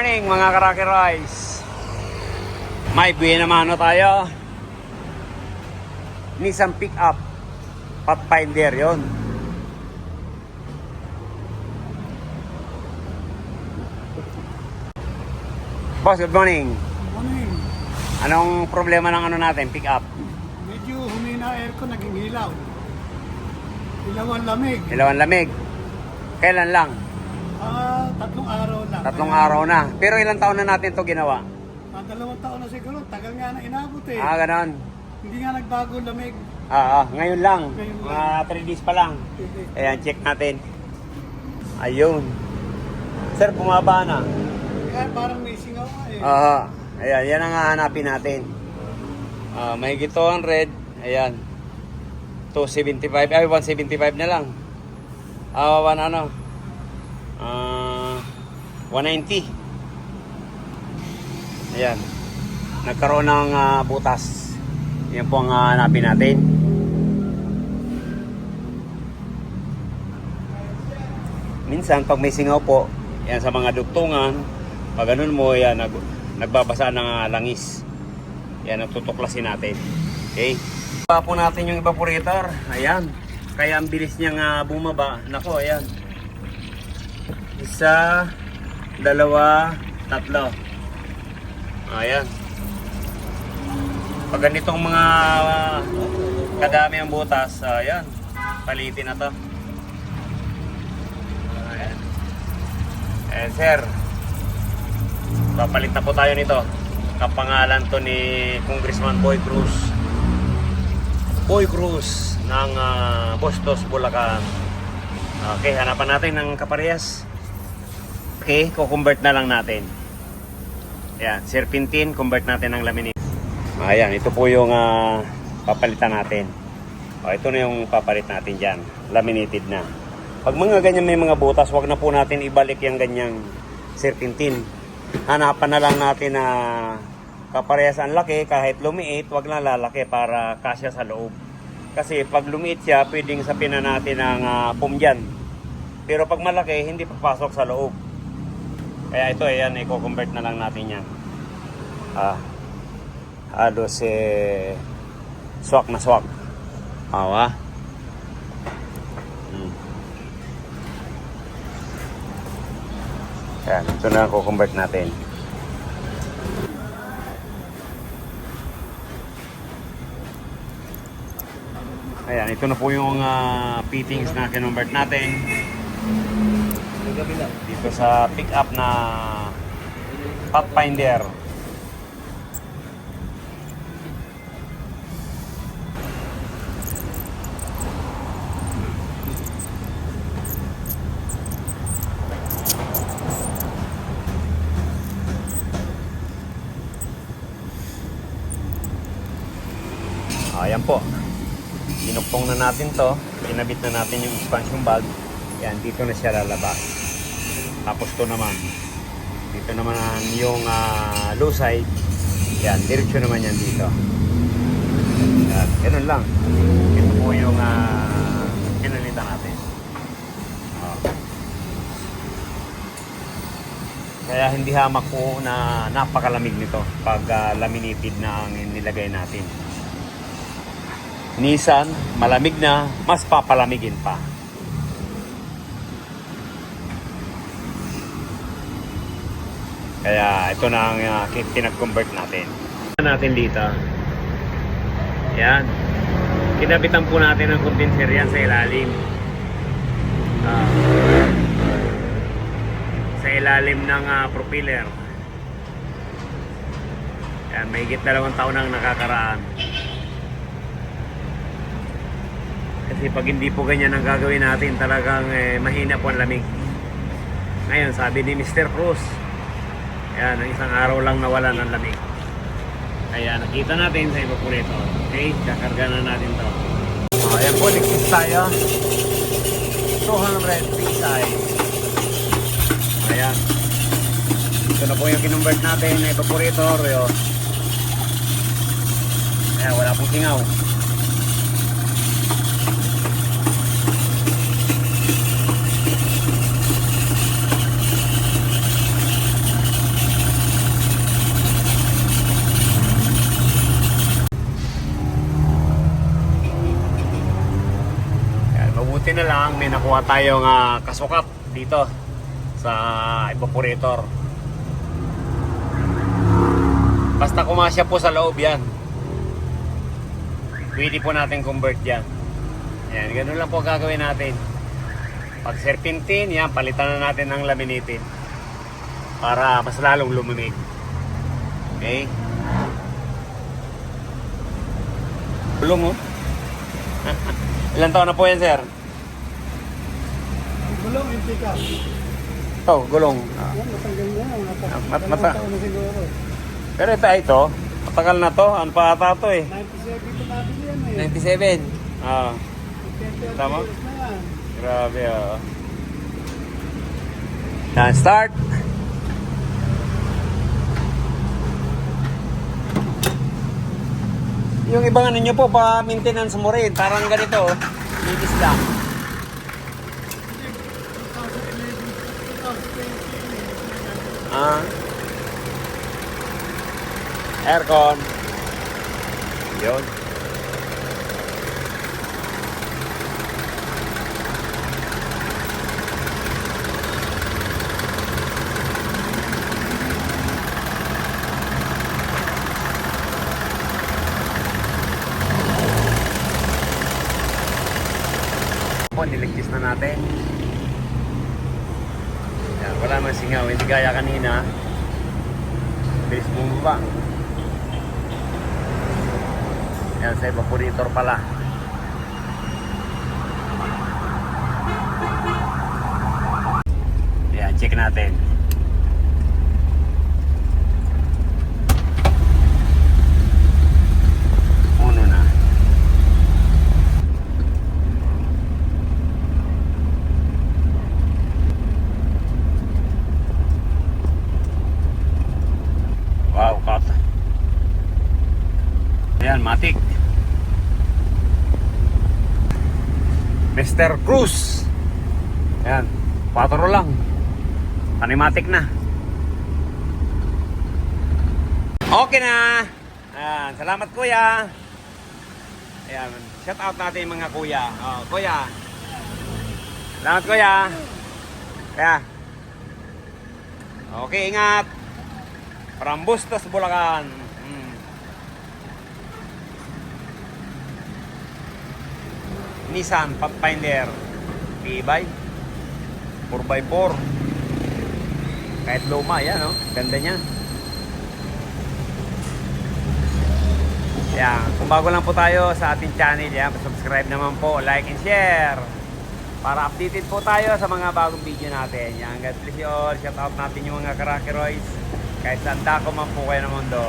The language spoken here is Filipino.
morning mga Karaki Rice. May buena mano tayo. Nissan Pickup Pathfinder yon. Boss, good morning. Good morning. Anong problema ng ano natin, pickup? Medyo humina aircon, naging hilaw. Hilaw ang lamig. Ilaw ang lamig. Kailan lang? 3 araw lang. 3 araw na. Pero ilang taon na natin to ginawa? 2 taon na siguro. Tagal nga na inabot eh. Ganon. Hindi nga nagbago ang lamig. Ngayon lang. Ngayon lang. Mga 3 days pa lang. Ayan, check natin. Ayun. Sir, bumaba na. Kaya parang may singaw nga eh. Ayan, yan ang hahanapin natin. Mahigit 200. Ayan. 275. 175 na lang. 190. Ayan. Nagkaroon ng butas. Yan po ang hanapin natin. Minsan pag may singaw po, yan sa mga dugtungan, pag ganun mo, yan nagbabasa ng langis. Yan ang tutuklasin natin. Okay. Pa po natin yung evaporator. Ayan. Kaya ang bilis niyang bumaba. Nako, ayan. 1, 2, 3. Ayan. Pag ganitong mga kadami ang butas, ayan. Palitin na to. Ayan. Sir. Papalit na po tayo nito. Kapangalan to ni Congressman Boy Cruz. Boy Cruz ng Bustos, Bulacan. Okay, hanapan natin ng kaparehas. Okay, kukonvert na lang natin. Ayan, serpentine, convert natin ng laminate. Ayan, ito po yung papalitan natin. Ito na yung papalit natin dyan. Laminated na. Pag mga ganyan may mga butas, wag na po natin ibalik yung ganyang serpentine. Hanapan na lang natin na kaparehas ang laki. Kahit lumiit, wag na lalaki para kasya sa loob. Kasi pag lumiit siya, pwedeng sapin na natin ang foam dyan. Pero pag malaki, hindi papasok sa loob. Kaya ito, ayan, i-convert na lang natin yan. Halos swak na swak. Awa. Ayan, ito na ang convert natin. Ayan, ito na po yung fittings na kinonvert natin. Dito sa pickup na Pathfinder. Ayan po. Inuktong na natin to. Kinabit na natin yung expansion valve. Yan, dito na siya lalabas. Tapos to naman. Dito naman yung low side. Yan, diretso naman yan dito. Yan, ganun lang. Ito po yung kinalitan natin. Kaya hindi hamak po na napakalamig nito pag laminated na ang nilagay natin. Nissan, malamig na, mas papalamigin pa. Kaya ito na ang tinag-convert natin. Natin dito. Yan. Kinabitan po natin ng condenser yan sa ilalim. Sa ilalim ng propeller. Yan, may higit 2 taon nang nakakaraan. Kasi pag hindi po ganyan ang gagawin natin, talagang mahina po ang lamig. Ngayon, sabi ni Mr. Cruz, ayan, ang isang araw lang nawalan ng lamig. Kaya nakita natin sa evaporator. Okay, kakarga na natin to. Ayan po, ligpit tayo. 200 PSI. Ayan. Ito na po yung kinonvert natin na evaporator. Ayan, wala pong singaw. lang may nakuha tayong kasukat dito sa evaporator. Basta kumasya po sa loob yan, pwede po natin convert yan. Yan, ganun lang po gagawin natin. Pag serpentine, yan, palitan na natin ng laminated para mas lalong lumamig. Okay? Bulong, oh. Ilan taon na po yan, sir? Gulong, hindi ka. Ito, gulong. Yan, matanggal na. Mata- Dalawang taon na siguro. Pero ito, matagal na to. Ano pa ata to eh? 97 ito nabili yan eh. 97. Ah, 20 Tama? years na yan. grabe ah. Yan, start! Yung ibang ano nyo po, pa-maintenance mo rin. Parang ganito, oh. Linis lang. 2011, 2020. Ah. Aircon. Yun. Po, niligtis na natin. Yan, wala man singaw. Hindi gaya kanina. Bilis bumaba. Yan, sa evaporator pala. Yan, check natin. Uno na. Wow, cut. Ayan, matik. Mr. Cruz. Ayan, 4 lang. Animatic na. Okay na. Ayan, salamat kuya. Ayan, shout out natin yung mga kuya. Oh, kuya. Salamat kuya. Kaya. Okay, ingat. From Bustos, Bulacan. Nissan Pathfinder. Tibay. 4x4. Kahit luma, yan, oh. Ganda niya. Yan. Kung bago lang po tayo sa ating channel, yan, subscribe naman po, like and share. Para updated po tayo sa mga bagong video natin. Yan. God bless you all. Shout out natin yung mga Karakiroys. Kahit saan dako man po kayo ng mundo.